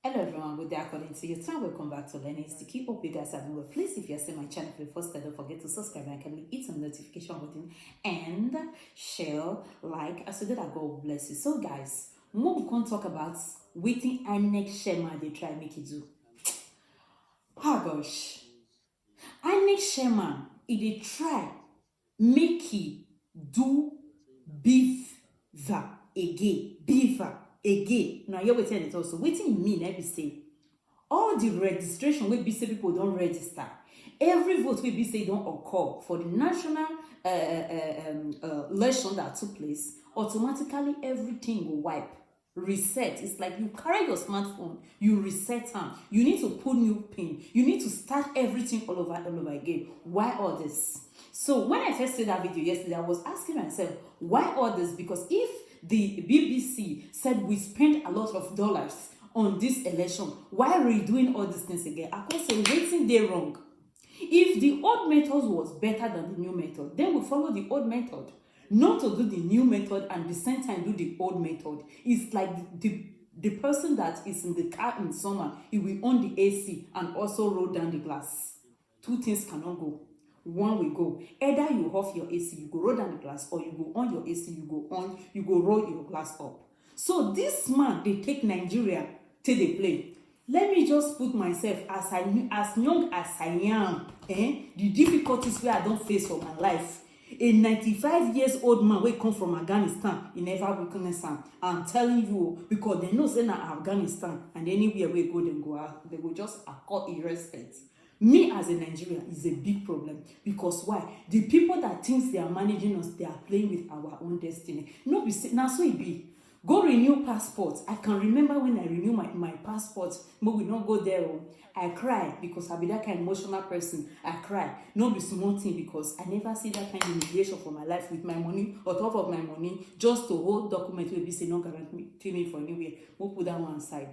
Hello everyone, good day according to your time. Welcome back to Learning to keep up. You guys have been well. Please, if you're still my channel for the first time, don't forget to subscribe and kindly hit on the notification button and share, like, as so that God bless you. So guys, more we can talk about waiting INEC Shema they try make it do. Oh gosh. INEC Shema, if they try make it do Bvas again. Bvas again. Now you're waiting it also. Waiting mean every say. All the registration wey be say people don register, every vote wey be say don occur for the national election that took place, automatically everything go wipe, reset. It's like you carry your smartphone, you reset am, you need to put new pin, you need to start everything all over again. Why all this? So when I first saw that video yesterday, I was asking myself, why all this? Because if the BBC said we spent a lot of dollars on this election, why are we doing all these things again? I can say wetin dey wrong. If the old method was better than the new method, then we follow the old method. Not to do the new method and the same time do the old method. It's like the person that is in the car in summer, he will on the AC and also roll down the glass. Two things cannot go. One will go. Either you off your AC, you go roll down the glass, or you go on your AC, you go roll your glass up. So this man, they take Nigeria till they play. Let me just put myself as young as I am, the difficulties wey I don face for my life. A 95 years old man wey come from Afghanistan, he never witness am. I'm telling you, because they know say na Afghanistan, and anywhere wey go they go just accord irrespect. Me as a Nigerian is a big problem, because why? The people that thinks they are managing us, they are playing with our own destiny. No be say na so e be. Go renew passport. I can remember when I renew my passport, but we not go there. I cry because I be that kind of emotional person. I cry. No be small thing, because I never see that kind of humiliation for my life with my money, or top of my money, just to hold document wey be say no guarantee me for anywhere. We'll put that one aside.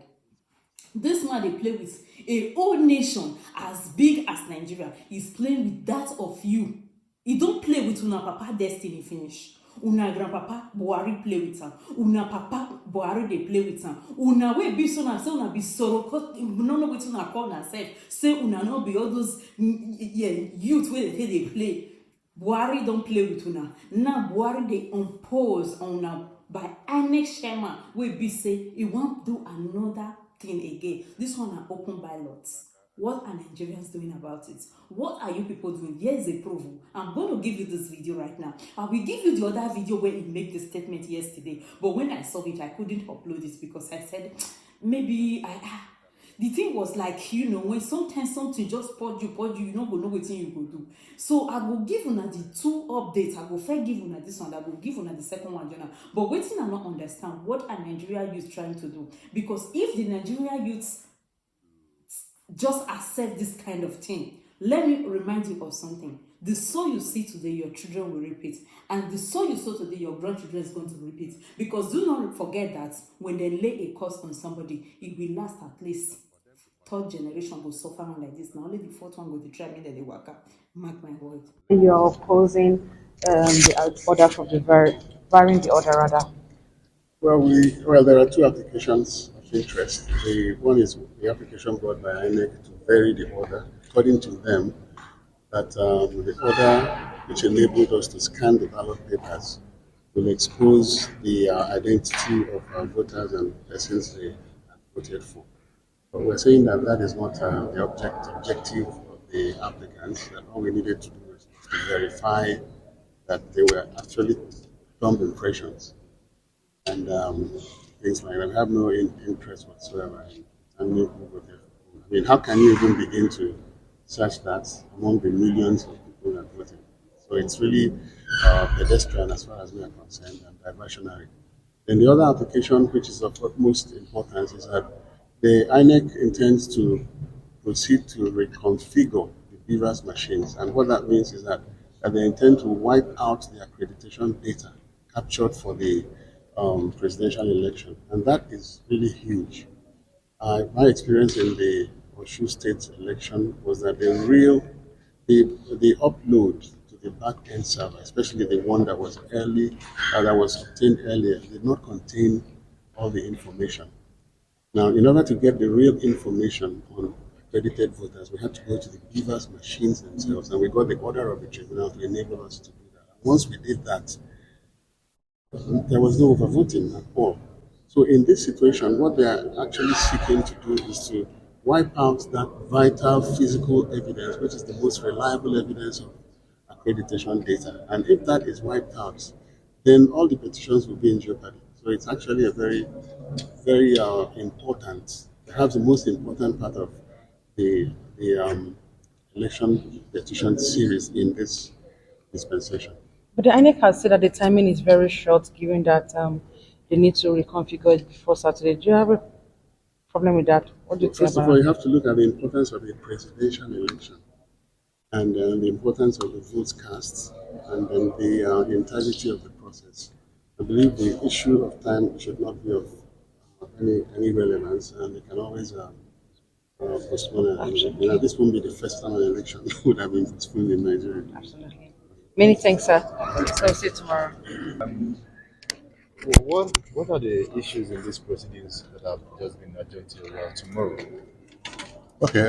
This man they play with a whole nation as big as Nigeria. Is playing with that of you. He don't play with una papa destiny finish. Una grandpapa Buhari play with am. Una papa Buhari they play with am. Una wey be so na say una be sorrow, cause no know wetin una call na sef. Say una no be all those youth wey they play. Buhari don't play with una. Now Buhari they impose on una by INEC Shema wey be say he won't do another thing again. This one are open ballots. What are Nigerians doing about it? What are you people doing? Here is a proof. I'm going to give you this video right now. I will give you the other video where he made the statement yesterday. But when I saw it, I couldn't upload it because I said, maybe the thing was like, when sometimes something just purge you, you don't go know what you go do. So I will give una the two updates. I will first give una this one. I will give una the second one, Jonah. But waiting, I not understand what are Nigeria youth trying to do. Because if the Nigeria youths just accept this kind of thing, let me remind you of something. The soul you see today, your children will repeat. And the soul you sow today, your grandchildren is going to repeat. Because do not forget that when they lay a curse on somebody, it will last at least third generation will suffer like this. Now only the fourth one will try me that they work out. Mark my word. You're opposing the order from the varying the order rather. Well, there are two applications of interest. The one is the application brought by INEC to vary the order, according to them, that the order which enabled us to scan the ballot papers will expose the identity of voters and persons they had voted for. But we're saying that that is not the objective of the applicants, that all we needed to do was to verify that they were actually thumb impressions and things like that. I have no interest whatsoever in finding who voted. I mean, how can you even begin to search that among the millions of people that voted? So it's really pedestrian as far as we are concerned and diversionary. Then the other application, which is of utmost importance, is that the INEC intends to proceed to reconfigure the Bvas machines. And what that means is that they intend to wipe out the accreditation data captured for the presidential election. And that is really huge. My experience in the Oshu State election was that the upload to the back-end server, especially the one that was that was obtained earlier, did not contain all the information. Now, in order to get the real information on accredited voters, we had to go to the Bvas machines themselves, and we got the order of the tribunal to enable us to do that. Once we did that, there was no overvoting at all. So in this situation, what they are actually seeking to do is to wipe out that vital physical evidence, which is the most reliable evidence of accreditation data. And if that is wiped out, then all the petitions will be in jeopardy. So it's actually a very important, perhaps the most important part of the election petition series in this dispensation. But the INEC has said that the timing is very short, given that they need to reconfigure it before Saturday. Do you have a problem with that? What do you think First of about all, it? you have to look at the importance of the presidential election and the importance of the votes cast and then the integrity of the process. I believe the issue of time should not be of any relevance, and they can always postpone an election. You know, this won't be the first time an election would have been postponed in Nigeria. Absolutely. Many thanks, sir. So I'll see you tomorrow. What are the issues in these proceedings that have just been adjourned till tomorrow? Okay,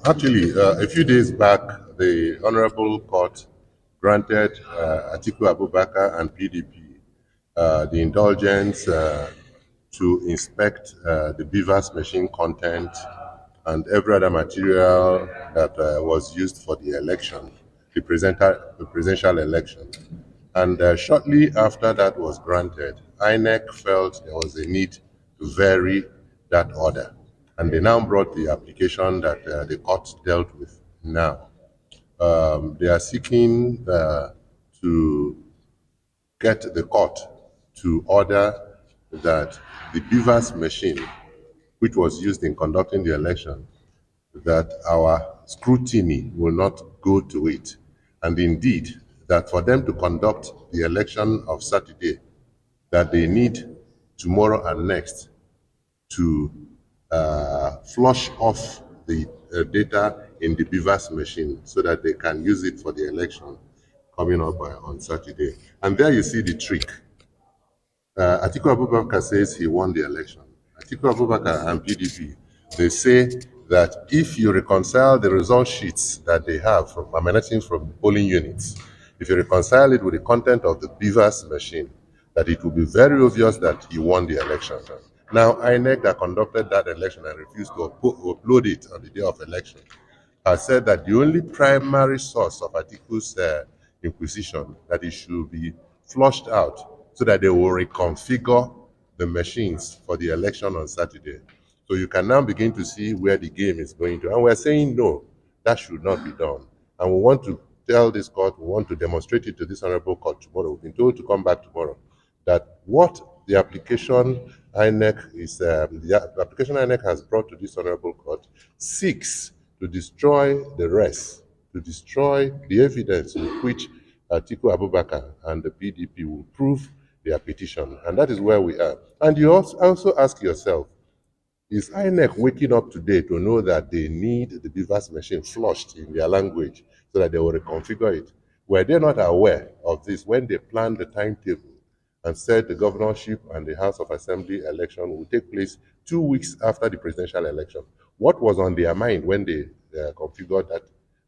actually, a few days back, the Honorable Court granted Atiku Abubakar and PDP the indulgence to inspect the Bvas machine content and every other material that was used for the election, the presidential election. And shortly after that was granted, INEC felt there was a need to vary that order. And they now brought the application that the court dealt with now. They are seeking to get the court to order that the Bvas machine, which was used in conducting the election, that our scrutiny will not go to it. And indeed, that for them to conduct the election of Saturday, that they need tomorrow and next to flush off the data in the Bvas machine so that they can use it for the election coming up on Saturday. And there you see the trick. Atiku Abubakar says he won the election. Atiku Abubakar and PDP, they say that if you reconcile the result sheets that they have from emanating from polling units, if you reconcile it with the content of the Bvas machine, that it will be very obvious that he won the election. Now, INEC that conducted that election and refused to upload it on the day of election has said that the only primary source of Atiku's inquisition, that it should be flushed out so that they will reconfigure the machines for the election on Saturday. So you can now begin to see where the game is going to. And we're saying no, that should not be done. And we want to tell this court, we want to demonstrate it to this honorable court tomorrow. We've been told to come back tomorrow, that what the application INEC is, the application INEC has brought to this honorable court seeks to destroy the rest, to destroy the evidence with which Atiku Abubakar and the PDP will prove their petition. And that is where we are. And you also ask yourself, is INEC waking up today to know that they need the Bvas machine flushed in their language so that they will reconfigure it? Were they not aware of this when they planned the timetable and said the governorship and the House of Assembly election will take place 2 weeks after the presidential election? What was on their mind when they configured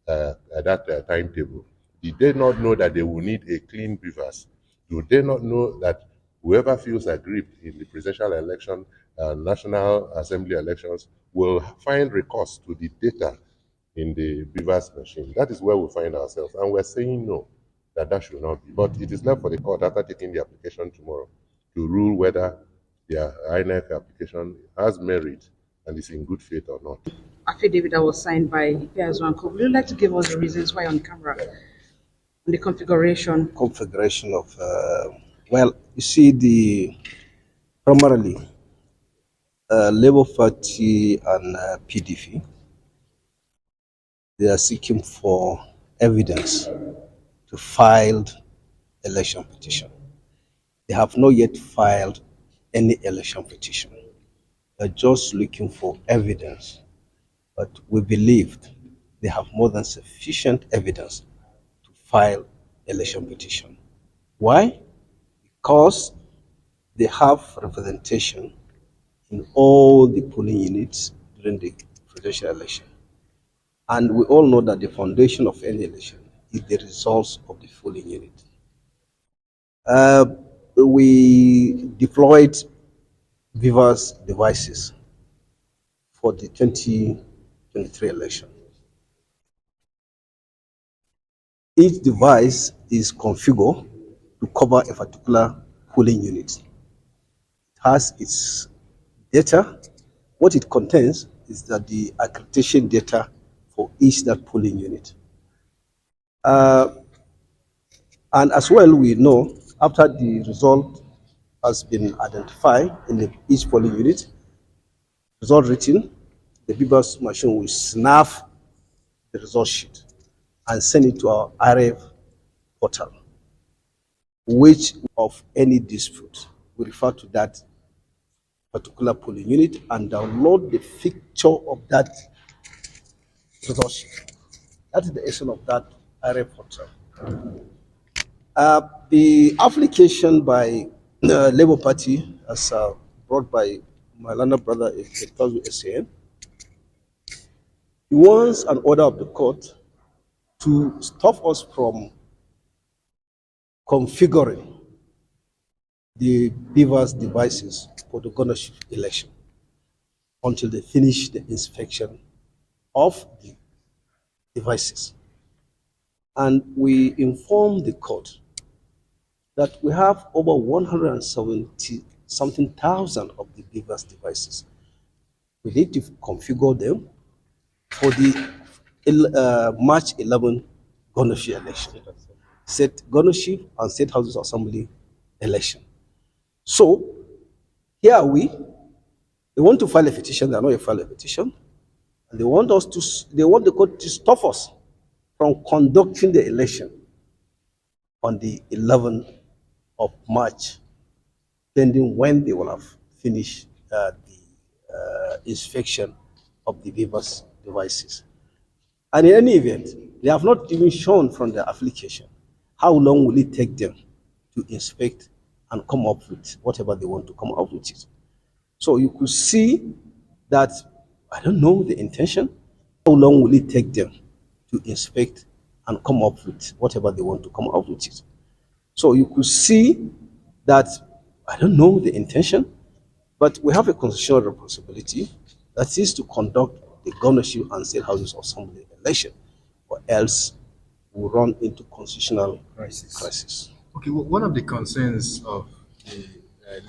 that timetable? Did they not know that they will need a clean Bvas? Do they not know that whoever feels aggrieved in the presidential election, National Assembly elections, will find recourse to the data in the Bvas machine? That is where we find ourselves. And we're saying no, that should not be. But it is left for the court, after taking the application tomorrow, to rule whether the INEC application has merit and is in good faith or not. Affidavit that was signed by Ipeazu. Would you like to give us the reasons why on camera? On the configuration? Of well, you see, the primarily Labour Party and PDP, they are seeking for evidence to file election petition. They have not yet filed any election petition. They're just looking for evidence, but we believed they have more than sufficient evidence to file election petition. Why? Because they have representation in all the polling units during the presidential election. And we all know that the foundation of any election is the results of the polling unit. We deployed Bvas devices for the 2023 election. Each device is configured to cover a particular polling unit. It has its data. What it contains is that the accreditation data for each that polling unit. And as well, we know after the result has been identified in each polling unit, result written, the Bvas machine will snap the result sheet and send it to our RF portal, which of any dispute, we refer to that particular polling unit and download the picture of that result sheet. That is the essence of that RF portal. The application by Labour Party, as brought by my learned brother, SAN, he wants an order of the court to stop us from configuring the Bvas devices for the governorship election until they finish the inspection of the devices. And we informed the court that we have over 170 something thousand of the Bvas devices. We need to configure them for the March 11 governorship election, state governorship and state houses assembly election. So here are we. They want to file a petition. They are not file a petition, and they want the court to stop us from conducting the election on the 11th of March, pending when they will have finished the inspection of the Bvas devices. And in any event, they have not even shown from the application how long will it take them to inspect and come up with whatever they want to come up with it. So you could see that, I don't know the intention, how long will it take them to inspect and come up with whatever they want to come up with it. So you could see that, I don't know the intention, but we have a constitutional responsibility that is to conduct the governorship and state houses assembly election, or else we'll run into constitutional crisis. Okay, well, one of the concerns of the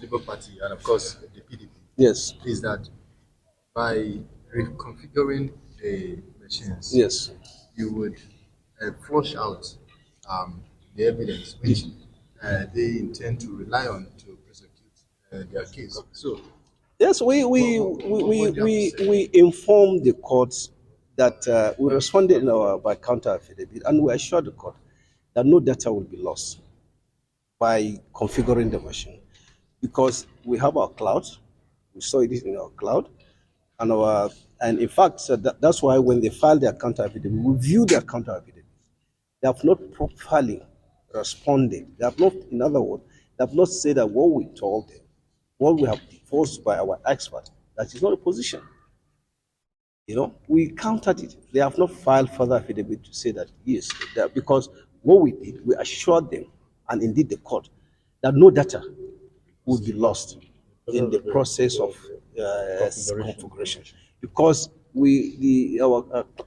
Labour Party and of course the PDP, yes, is that by reconfiguring the machines, yes, you would flush out the evidence which they intend to rely on to prosecute their case. So yes, we informed the courts that we responded in our by counter affidavit, and we assured the court that no data will be lost by configuring the machine, because we have our cloud, we store it in our cloud, and in fact, so that's why when they file their counter affidavit, we view their counter affidavit. They have not properly responded. They have not, in other words, they have not said that what we told them, what we have forced by our expert, that is not a position. You know, we countered it. They have not filed further affidavit to say that yes, because what we did, we assured them, and indeed the court, that no data would be lost in the process of configuration, because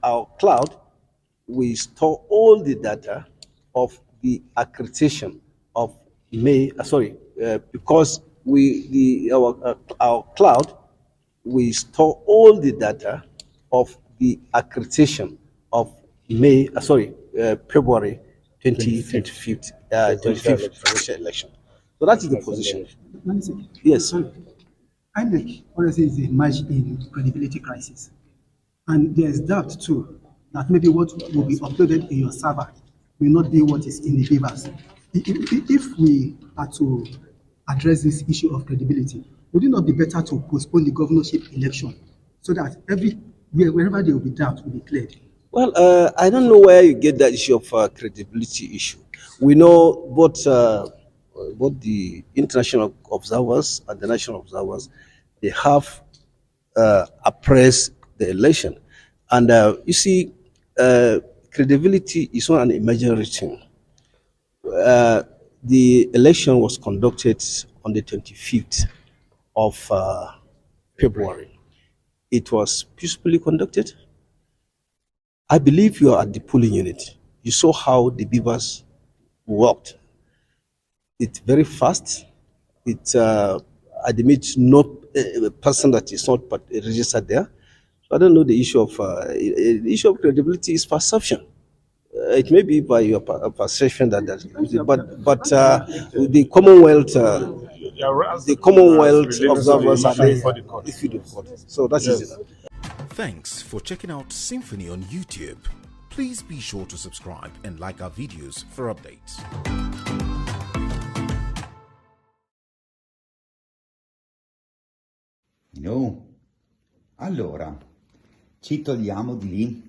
our cloud, we store all the data of the accreditation of May. Because our cloud, we store all the data of the accreditation of February 25th presidential election. So that is the position. Yes. INEC honestly is a match in credibility crisis. And there's doubt too that maybe what will be uploaded in your server may not be what is in the Bvas. If we are to address this issue of credibility, would it not be better to postpone the governorship election so that wherever there will be doubt will be cleared? Well, I don't know where you get that issue of credibility issue. We know both the international observers and the national observers, They have appraised the election. And you see, credibility is not an imaginary thing. The election was conducted on the 25th of February. It was peacefully conducted. I believe you are at the polling unit. You saw how the Bvas worked. It's very fast. It admits no person that is not registered there. So I don't know the issue of credibility is perception. It may be by your perception that but the Commonwealth observers are there if you do. So that is it. Thanks for checking out Symphony on YouTube. Please be sure to subscribe and like our videos for updates. No, allora ci togliamo di lì.